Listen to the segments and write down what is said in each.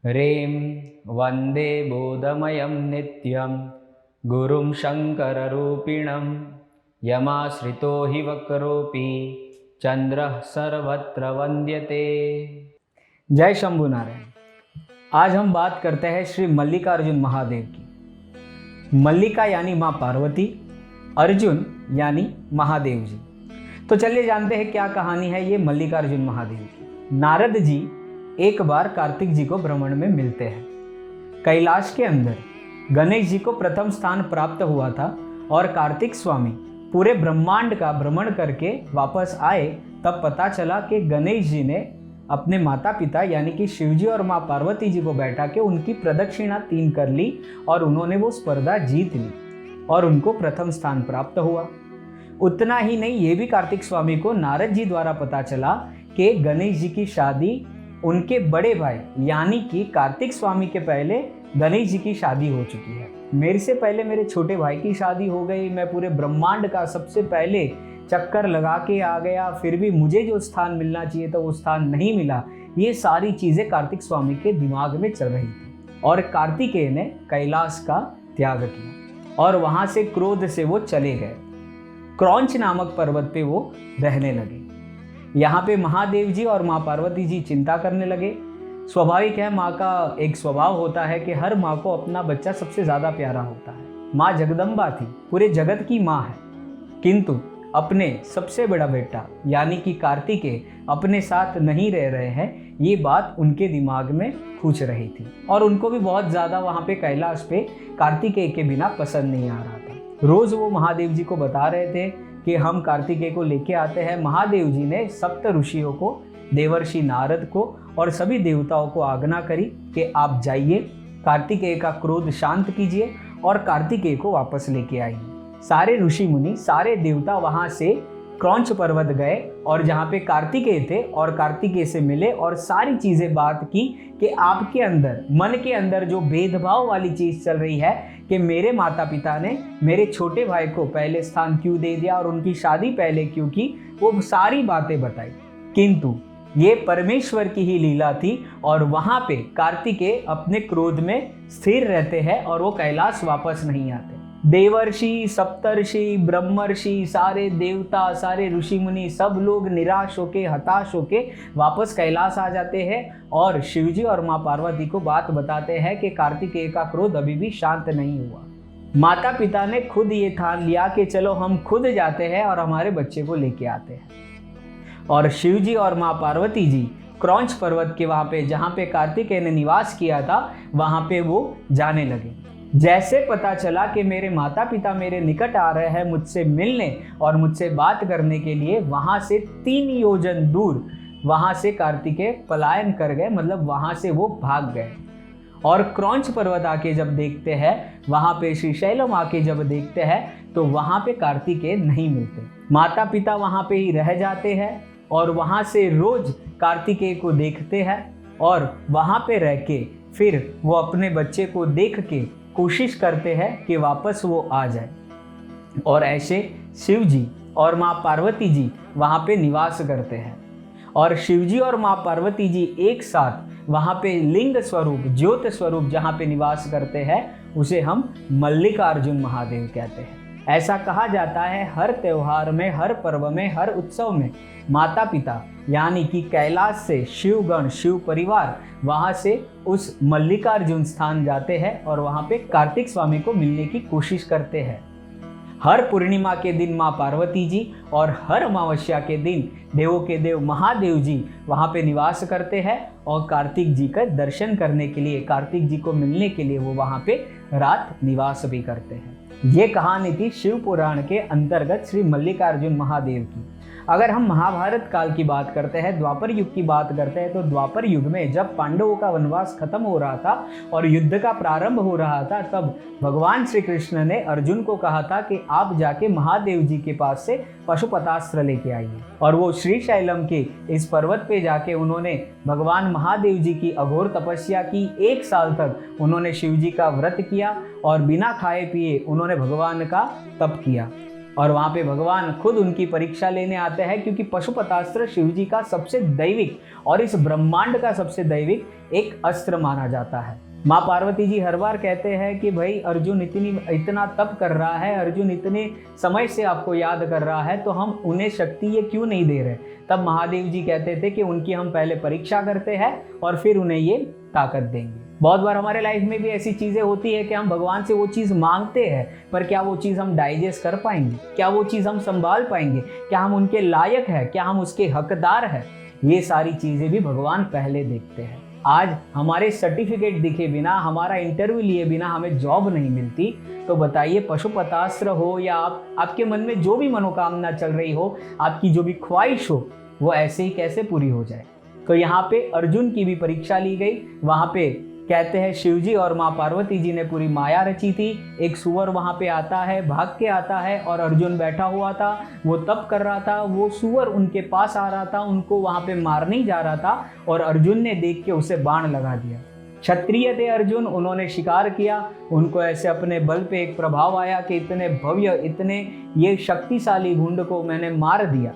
ह्रीं वन्दे बोधमयं नित्यं गुरुं शङ्कररूपिणं यमाश्रितो हि वक्रोऽपि चंद्रः सर्वत्र वन्द्यते। जय शंभु नारायण। आज हम बात करते हैं श्री मल्लिकार्जुन महादेव की। मल्लिका यानी माँ पार्वती, अर्जुन यानी महादेव जी। तो चलिए जानते हैं क्या कहानी है ये मल्लिकार्जुन महादेव की। नारद जी एक बार कार्तिक जी को भ्रमण में मिलते हैं। कैलाश के अंदर गणेश जी को प्रथम स्थान प्राप्त हुआ था और कार्तिक स्वामी पूरे ब्रह्मांड का भ्रमण करके वापस आए तब पता चला कि गणेश जी ने अपने माता पिता यानी कि शिव जी और माँ पार्वती जी को बैठा के उनकी प्रदक्षिणा 3 कर ली और उन्होंने वो स्पर्धा जीत ली और उनको प्रथम स्थान प्राप्त हुआ। उतना ही नहीं, ये भी कार्तिक स्वामी को नारद जी द्वारा पता चला कि गणेश जी की शादी उनके बड़े भाई यानी कि कार्तिक स्वामी के पहले गणेश जी की शादी हो चुकी है। मेरे से पहले मेरे छोटे भाई की शादी हो गई, मैं पूरे ब्रह्मांड का सबसे पहले चक्कर लगा के आ गया, फिर भी मुझे जो स्थान मिलना चाहिए था वो स्थान नहीं मिला। ये सारी चीज़ें कार्तिक स्वामी के दिमाग में चल रही थी और कार्तिकेय ने कैलाश का त्याग किया और वहाँ से क्रोध से वो चले गए। क्रौंच नामक पर्वत पे वो रहने लगे। यहाँ पे महादेव जी और माँ पार्वती जी चिंता करने लगे। स्वाभाविक है, माँ का एक स्वभाव होता है कि हर माँ को अपना बच्चा सबसे ज़्यादा प्यारा होता है। माँ जगदम्बा थी, पूरे जगत की माँ है, किंतु अपने सबसे बड़ा बेटा यानी कि कार्तिकेय अपने साथ नहीं रह रहे हैं, ये बात उनके दिमाग में खूंच रही थी और उनको भी बहुत ज़्यादा वहाँ पे कैलाश पे कार्तिकेय के बिना पसंद नहीं आ रहा था। रोज़ वो महादेव जी को बता रहे थे कि हम कार्तिकेय को लेके आते हैं। महादेव जी ने सप्त ऋषियों को, देवर्षि नारद को और सभी देवताओं को आज्ञा करी कि आप जाइए, कार्तिकेय का क्रोध शांत कीजिए और कार्तिकेय को वापस लेके आइए। सारे ऋषि मुनि, सारे देवता वहां से क्रौंच पर्वत गए और जहाँ पे कार्तिकेय थे और कार्तिकेय से मिले और सारी चीजें बात की कि आपके अंदर, मन के अंदर जो भेदभाव वाली चीज चल रही है कि मेरे माता पिता ने मेरे छोटे भाई को पहले स्थान क्यों दे दिया और उनकी शादी पहले क्यों की, वो सारी बातें बताई। किंतु ये परमेश्वर की ही लीला थी और वहां पे कार्तिकेय अपने क्रोध में स्थिर रहते हैं और वो कैलाश वापस नहीं आते। देवर्षि, सप्तर्षि, ब्रह्मर्षि, सारे देवता, सारे ऋषि मुनि सब लोग निराश होके, हताश होके वापस कैलाश आ जाते हैं और शिवजी और माँ पार्वती को बात बताते हैं कि कार्तिकेय का क्रोध अभी भी शांत नहीं हुआ। माता पिता ने खुद ये ठान लिया कि चलो हम खुद जाते हैं और हमारे बच्चे को लेके आते हैं। और शिवजी और माँ पार्वती जी क्रौंच पर्वत के वहाँ पे, जहाँ पे कार्तिकेय ने निवास किया था, वहाँ पे वो जाने लगे। जैसे पता चला कि मेरे माता पिता मेरे निकट आ रहे हैं मुझसे मिलने और मुझसे बात करने के लिए, वहाँ से 3 योजन दूर वहाँ से कार्तिकेय पलायन कर गए, मतलब वहाँ से वो भाग गए। और क्रौंच पर्वत आके जब देखते हैं, वहाँ पे श्रीशैलम आके जब देखते हैं तो वहाँ पे कार्तिकेय नहीं मिलते। माता पिता वहाँ पे ही रह जाते हैं और वहाँ से रोज कार्तिकेय को देखते हैं और वहाँ पे रह के फिर वो अपने बच्चे को देख के कोशिश करते हैं कि वापस वो आ जाए। और ऐसे शिव जी और माँ पार्वती जी वहाँ पे निवास करते हैं और शिव जी और माँ पार्वती जी एक साथ वहाँ पे लिंग स्वरूप, ज्योत स्वरूप जहाँ पे निवास करते हैं, उसे हम मल्लिकार्जुन महादेव कहते हैं। ऐसा कहा जाता है हर त्योहार में, हर पर्व में, हर उत्सव में माता पिता यानी कि कैलाश से शिवगण, शिव परिवार वहाँ से उस मल्लिकार्जुन स्थान जाते हैं और वहाँ पे कार्तिक स्वामी को मिलने की कोशिश करते हैं। हर पूर्णिमा के दिन माँ पार्वती जी और हर अमावस्या के दिन देवों के देव महादेव जी वहाँ पे निवास करते हैं और कार्तिक जी का दर्शन करने के लिए, कार्तिक जी को मिलने के लिए वो वहाँ पे रात निवास भी करते हैं। ये कहानी थी शिव पुराण के अंतर्गत श्री मल्लिकार्जुन महादेव की। अगर हम महाभारत काल की बात करते हैं, द्वापर युग की बात करते हैं, तो द्वापर युग में जब पांडवों का वनवास खत्म हो रहा था और युद्ध का प्रारंभ हो रहा था, तब भगवान श्री कृष्ण ने अर्जुन को कहा था कि आप जाके महादेव जी के पास से पशुपतास्त्र लेके आइए। और वो श्रीशैलम के इस पर्वत पे जाके उन्होंने भगवान महादेव जी की अघोर तपस्या की। 1 साल तक उन्होंने शिव जी का व्रत किया और बिना खाए पिए उन्होंने भगवान का तप किया। और वहाँ पे भगवान खुद उनकी परीक्षा लेने आते हैं, क्योंकि पशुपतास्त्र शिव जी का सबसे दैविक और इस ब्रह्मांड का सबसे दैविक एक अस्त्र माना जाता है। माँ पार्वती जी हर बार कहते हैं कि भाई अर्जुन इतना तप कर रहा है, अर्जुन इतने समय से आपको याद कर रहा है, तो हम उन्हें शक्ति ये क्यों नहीं दे रहे। तब महादेव जी कहते थे कि उनकी हम पहले परीक्षा करते हैं और फिर उन्हें ये ताकत देंगे। बहुत बार हमारे लाइफ में भी ऐसी चीज़ें होती है कि हम भगवान से वो चीज़ मांगते हैं, पर क्या वो चीज़ हम डाइजेस्ट कर पाएंगे, क्या वो चीज़ हम संभाल पाएंगे, क्या हम उनके लायक है, क्या हम उसके हकदार हैं, ये सारी चीज़ें भी भगवान पहले देखते हैं। आज हमारे सर्टिफिकेट दिखे बिना, हमारा इंटरव्यू लिए बिना हमें जॉब नहीं मिलती, तो बताइए पशुपतास्त्र हो या आपके मन में जो भी मनोकामना चल रही हो, आपकी जो भी ख्वाहिश हो, वो ऐसे ही कैसे पूरी हो जाए। तो यहाँ पे अर्जुन की भी परीक्षा ली गई। वहाँ पे कहते हैं शिव जी और माँ पार्वती जी ने पूरी माया रची थी। एक सुअर वहाँ पे आता है, भाग के आता है, और अर्जुन बैठा हुआ था, वो तप कर रहा था। वो सुअर उनके पास आ रहा था, उनको वहाँ पे मारने ही जा रहा था, और अर्जुन ने देख के उसे बाण लगा दिया। क्षत्रिय थे अर्जुन, उन्होंने शिकार किया, उनको ऐसे अपने बल पे एक प्रभाव आया कि इतने भव्य, इतने ये शक्तिशाली भुंड को मैंने मार दिया।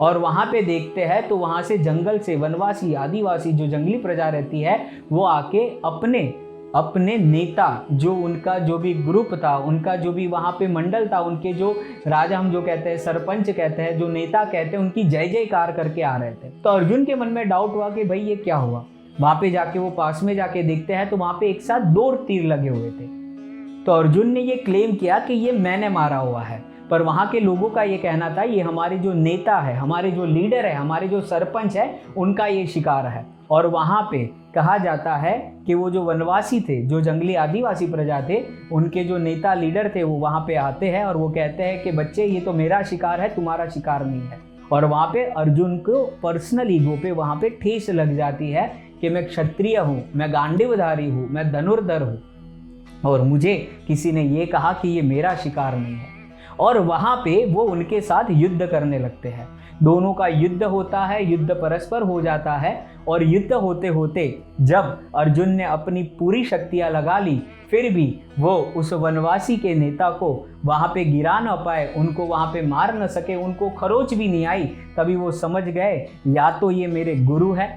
और वहाँ पे देखते हैं तो वहाँ से जंगल से वनवासी, आदिवासी, जो जंगली प्रजा रहती है, वो आके अपने नेता, जो उनका जो भी ग्रुप था, उनका जो भी वहाँ पे मंडल था, उनके जो राजा, हम जो कहते हैं सरपंच कहते हैं, जो नेता कहते हैं, उनकी जय जयकार करके आ रहे थे। तो अर्जुन के मन में डाउट हुआ कि भाई ये क्या हुआ। वहाँ पे जाके वो पास में जाके देखते हैं तो वहाँ पे एक साथ 2 तीर लगे हुए थे। तो अर्जुन ने ये क्लेम किया कि ये मैंने मारा हुआ है, पर वहाँ के लोगों का ये कहना था ये हमारे जो नेता है, हमारे जो लीडर है, हमारे जो सरपंच है, उनका ये शिकार है। और वहाँ पे कहा जाता है कि वो जो वनवासी थे, जो जंगली आदिवासी प्रजा थे, उनके जो नेता लीडर थे, वो वहाँ पे आते हैं और वो कहते हैं कि बच्चे ये तो मेरा शिकार है, तुम्हारा शिकार नहीं है। और वहाँ पे अर्जुन को पर्सनल ईगो पे वहाँ पे ठेस लग जाती है कि मैं क्षत्रिय हूँ, मैं गांडीवधारी हूँ, मैं धनुर्धर हूँ, और मुझे किसी ने ये कहा कि ये मेरा शिकार नहीं है। और वहाँ पे वो उनके साथ युद्ध करने लगते हैं। दोनों का युद्ध होता है, युद्ध परस्पर हो जाता है। और युद्ध होते होते जब अर्जुन ने अपनी पूरी शक्तियाँ लगा ली, फिर भी वो उस वनवासी के नेता को वहाँ पे गिरा न पाए, उनको वहाँ पे मार न सके, उनको खरोच भी नहीं आई। तभी वो समझ गए या तो ये मेरे गुरु है,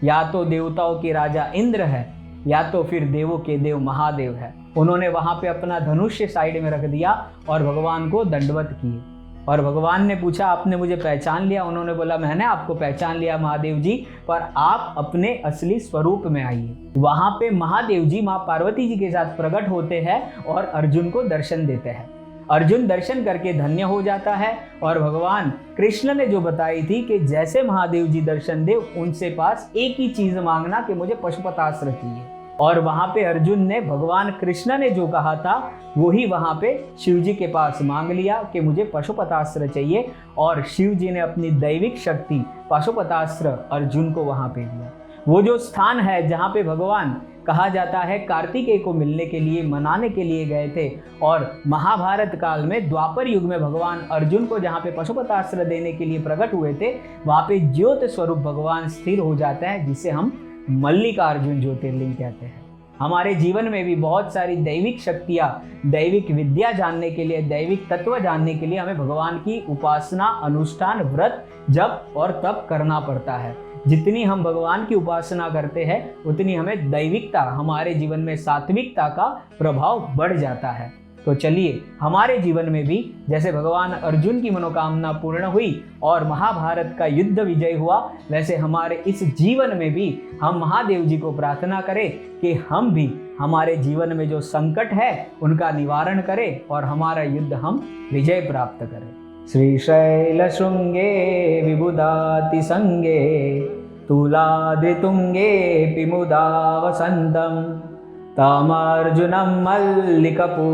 या तो देवताओं के राजा इंद्र है, या तो फिर देवों के देव महादेव है। उन्होंने वहाँ पे अपना धनुष्य साइड में रख दिया और भगवान को दंडवत किए। और भगवान ने पूछा आपने मुझे पहचान लिया? उन्होंने बोला मैंने आपको पहचान लिया महादेव जी, पर आप अपने असली स्वरूप में आइए। वहाँ पे महादेव जी माँ पार्वती जी के साथ प्रकट होते हैं और अर्जुन को दर्शन देते हैं। अर्जुन दर्शन करके धन्य हो जाता है। और भगवान कृष्ण ने जो बताई थी कि जैसे महादेव जी दर्शन दे, उनसे पास एक ही चीज मांगना कि मुझे पशुपतास्त्र चाहिए। और वहां पे अर्जुन ने भगवान कृष्ण ने जो कहा था वही वहां पे शिव जी के पास मांग लिया कि मुझे पशुपतास्त्र चाहिए। और शिव जी ने अपनी दैविक शक्ति पशुपतास्त्र अर्जुन को वहां पे दिया। वो जो स्थान है जहाँ पे भगवान कहा जाता है कार्तिकेय को मिलने के लिए, मनाने के लिए गए थे, और महाभारत काल में द्वापर युग में भगवान अर्जुन को जहाँ पे पशुपतास्त्र देने के लिए प्रकट हुए थे, वहाँ पे ज्योत स्वरूप भगवान स्थिर हो जाता है, जिसे हम मल्लिकार्जुन ज्योतिर्लिंग कहते हैं। हमारे जीवन में भी बहुत सारी दैविक शक्तियाँ, दैविक विद्या जानने के लिए, दैविक तत्व जानने के लिए हमें भगवान की उपासना, अनुष्ठान, व्रत, जप और तप करना पड़ता है। जितनी हम भगवान की उपासना करते हैं उतनी हमें दैविकता, हमारे जीवन में सात्विकता का प्रभाव बढ़ जाता है। तो चलिए हमारे जीवन में भी जैसे भगवान अर्जुन की मनोकामना पूर्ण हुई और महाभारत का युद्ध विजय हुआ, वैसे हमारे इस जीवन में भी हम महादेव जी को प्रार्थना करें कि हम भी हमारे जीवन में जो संकट है उनका निवारण करें और हमारा युद्ध हम विजय प्राप्त करें। श्रीशैल शृंगे विबुधाति संगे तुलाद्रितुंगे पिमुदा वसंतम तमर्जुनं मल्लिकपूर्वमेकं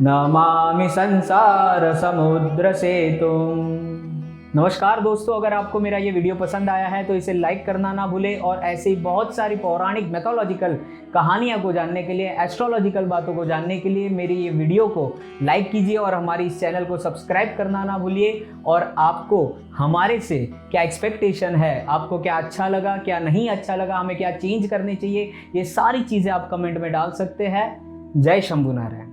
नमामि संसार समुद्र सेतुम्। नमस्कार दोस्तों, अगर आपको मेरा ये वीडियो पसंद आया है तो इसे लाइक करना ना भूलें और ऐसे ही बहुत सारी पौराणिक मैथोलॉजिकल कहानियाँ को जानने के लिए, एस्ट्रोलॉजिकल बातों को जानने के लिए मेरी ये वीडियो को लाइक कीजिए और हमारी इस चैनल को सब्सक्राइब करना ना भूलिए। और आपको हमारे से क्या एक्सपेक्टेशन है, आपको क्या अच्छा लगा, क्या नहीं अच्छा लगा, हमें क्या चेंज करने चाहिए, ये सारी चीज़ें आप कमेंट में डाल सकते हैं। जय शंभू नारायण।